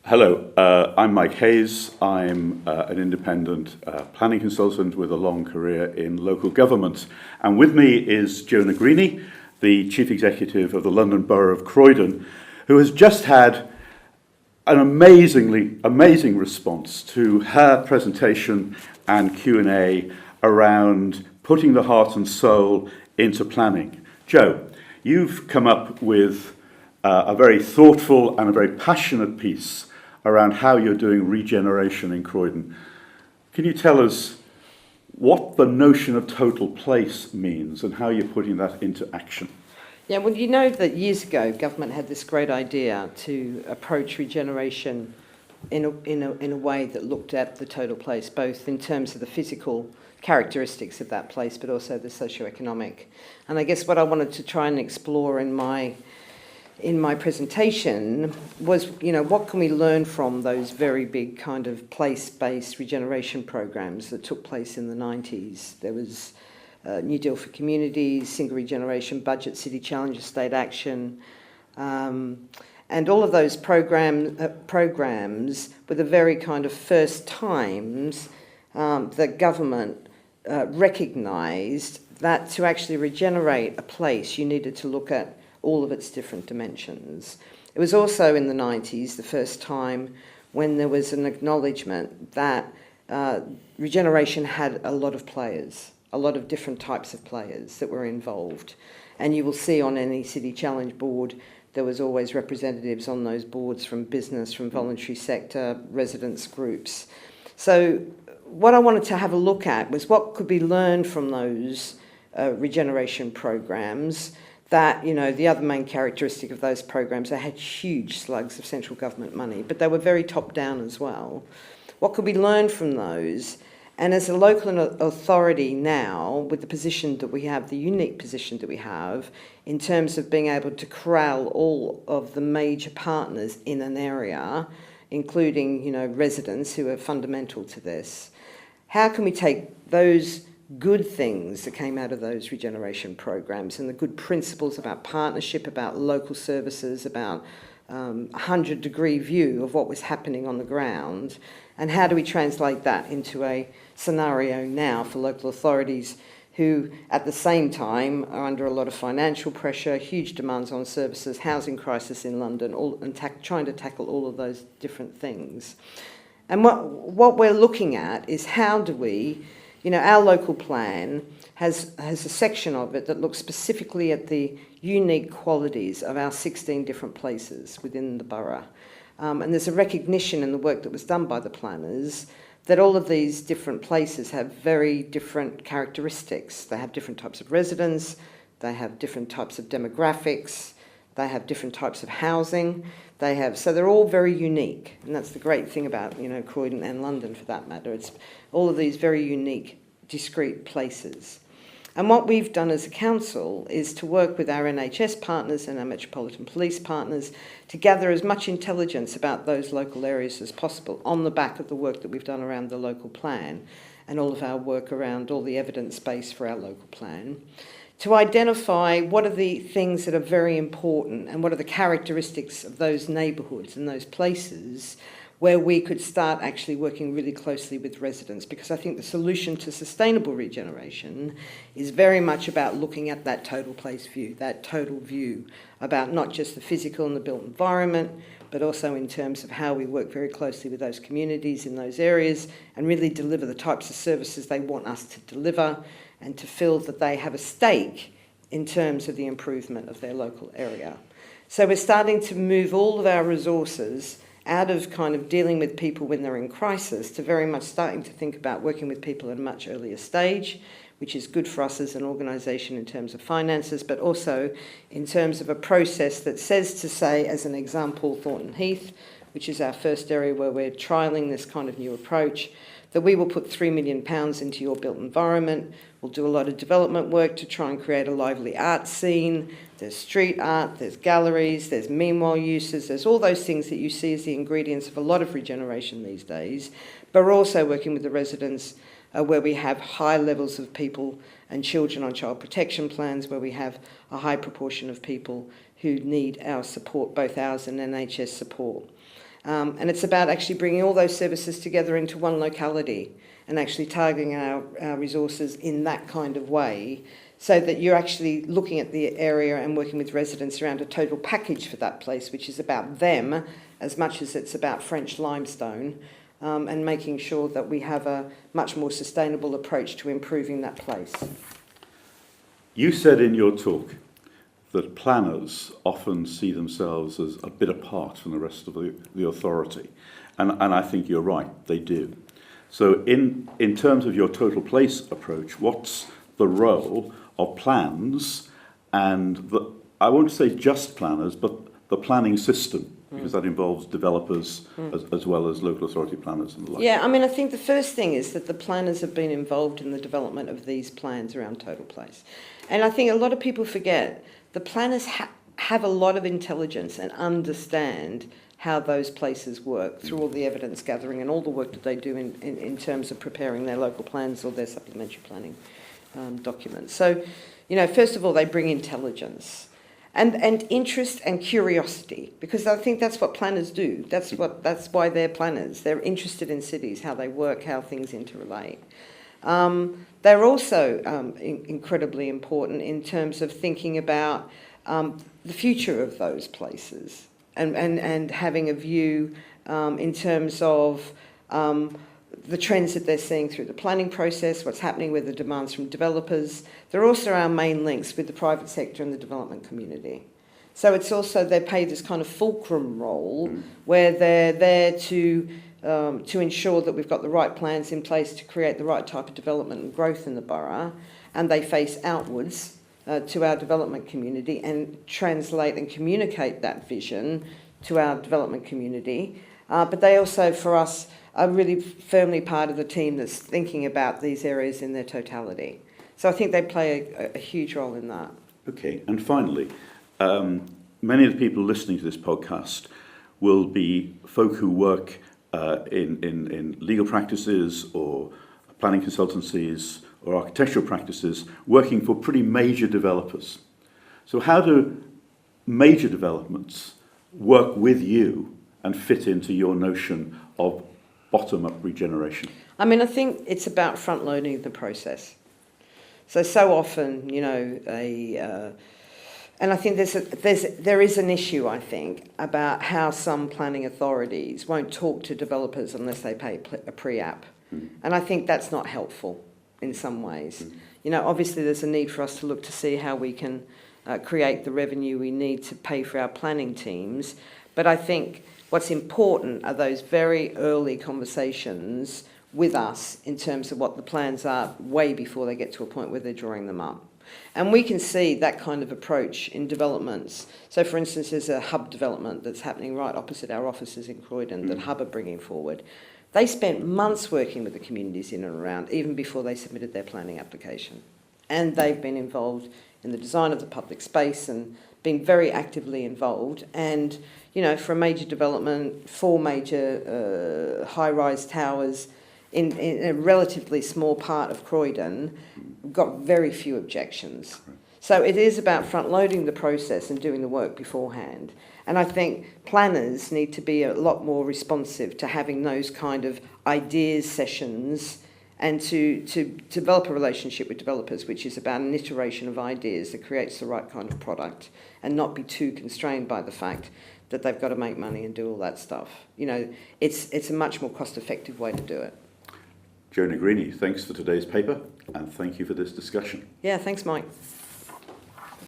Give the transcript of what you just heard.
Hello, I'm Mike Hayes. I'm an independent planning consultant with a long career in local government. And with me is Jo Negrini, the Chief Executive of the London Borough of Croydon, who has just had an amazing response to her presentation and Q&A around putting the heart and soul into planning. Jo, you've come up with a very thoughtful and a very passionate piece around how you're doing regeneration in Croydon. Can you tell us what the notion of total place means and how you're putting that into action? Yeah, well, you know that years ago, government had this great idea to approach regeneration in a way that looked at the total place, both in terms of the physical characteristics of that place, but also the socio-economic. And I guess what I wanted to try and explore in my presentation was, what can we learn from those very big kind of place-based regeneration programs that took place in the 90s. There was New Deal for Communities, Single Regeneration Budget, City Challenge, State Action, and all of those programs were the very kind of first times that government recognised that to actually regenerate a place, you needed to look at all of its different dimensions. It was also in the 90s the first time when there was an acknowledgement that regeneration had a lot of players, a lot of different types of players that were involved. And you will see on any City Challenge board, there was always representatives on those boards from business, from voluntary sector, residents groups. So what I wanted to have a look at was what could be learned from those regeneration programs. That, the other main characteristic of those programs, they had huge slugs of central government money, but they were very top-down as well. What could we learn from those? And as a local authority now, with the position that we have, the unique position that we have, in terms of being able to corral all of the major partners in an area, including, residents who are fundamental to this, how can we take those good things that came out of those regeneration programs and the good principles about partnership, about local services, about a 100-degree view of what was happening on the ground, and how do we translate that into a scenario now for local authorities who at the same time are under a lot of financial pressure, huge demands on services, housing crisis in London, trying to tackle all of those different things. And what we're looking at is how do we, our local plan has a section of it that looks specifically at the unique qualities of our 16 different places within the borough. And there's a recognition in the work that was done by the planners that all of these different places have very different characteristics. They have different types of residents, they have different types of demographics, they have different types of housing. So they're all very unique, and that's the great thing about Croydon and London for that matter. It's all of these very unique, discrete places. And what we've done as a council is to work with our NHS partners and our Metropolitan Police partners to gather as much intelligence about those local areas as possible on the back of the work that we've done around the local plan and all of our work around all the evidence base for our local plan, to identify what are the things that are very important and what are the characteristics of those neighbourhoods and those places where we could start actually working really closely with residents, because I think the solution to sustainable regeneration is very much about looking at that total place view, that total view about not just the physical and the built environment, but also in terms of how we work very closely with those communities in those areas and really deliver the types of services they want us to deliver and to feel that they have a stake in terms of the improvement of their local area. So we're starting to move all of our resources out of kind of dealing with people when they're in crisis to very much starting to think about working with people at a much earlier stage, which is good for us as an organisation in terms of finances, but also in terms of a process that says to say, as an example, Thornton Heath, which is our first area where we're trialling this kind of new approach, that we will put £3 million into your built environment. We'll do a lot of development work to try and create a lively art scene. There's street art, there's galleries, there's meanwhile uses, there's all those things that you see as the ingredients of a lot of regeneration these days. But we're also working with the residents where we have high levels of people and children on child protection plans, where we have a high proportion of people who need our support, both ours and NHS support. And it's about actually bringing all those services together into one locality and actually targeting our resources in that kind of way, so that you're actually looking at the area and working with residents around a total package for that place, which is about them as much as it's about French limestone, and making sure that we have a much more sustainable approach to improving that place. You said in your talk that planners often see themselves as a bit apart from the rest of the authority. And I think you're right, they do. So in terms of your total place approach, what's the role of plans and I won't say just planners, but the planning system, because that involves developers as well as local authority planners and the like? Yeah, I mean, I think the first thing is that the planners have been involved in the development of these plans around total place. And I think a lot of people forget the planners have a lot of intelligence and understand how those places work through all the evidence gathering and all the work that they do in terms of preparing their local plans or their supplementary planning documents. So, you know, first of all, they bring intelligence and interest and curiosity, because I think that's what planners do. That's why they're planners. They're interested in cities, how they work, how things interrelate. They're also incredibly important in terms of thinking about the future of those places and having a view in terms of the trends that they're seeing through the planning process, what's happening with the demands from developers. They're also our main links with the private sector and the development community. So it's also, they play this kind of fulcrum role where they're there to ensure that we've got the right plans in place to create the right type of development and growth in the borough, and they face outwards to our development community and translate and communicate that vision to our development community. But they also, for us, are really firmly part of the team that's thinking about these areas in their totality. So I think they play a huge role in that. Okay, and finally, many of the people listening to this podcast will be folk who work in legal practices or planning consultancies or architectural practices working for pretty major developers. So how do major developments work with you and fit into your notion of bottom-up regeneration? I mean, I think it's about front-loading the process. So often, you know, and I think there is an issue, I think, about how some planning authorities won't talk to developers unless they pay a pre-app. And I think that's not helpful in some ways. You know, obviously there's a need for us to look to see how we can create the revenue we need to pay for our planning teams. But I think what's important are those very early conversations with us in terms of what the plans are way before they get to a point where they're drawing them up. And we can see that kind of approach in developments. So, for instance, there's a hub development that's happening right opposite our offices in Croydon that Hub are bringing forward. They spent months working with the communities in and around, even before they submitted their planning application. And they've been involved in the design of the public space and been very actively involved. And, you know, for a major development, 4 major high-rise towers in a relatively small part of Croydon, got very few objections. So it is about front-loading the process and doing the work beforehand. And I think planners need to be a lot more responsive to having those kind of ideas sessions and to develop a relationship with developers, which is about an iteration of ideas that creates the right kind of product and not be too constrained by the fact that they've got to make money and do all that stuff. You know, it's a much more cost-effective way to do it. Jo Negrini, thanks for today's paper and thank you for this discussion. Yeah, thanks, Mike.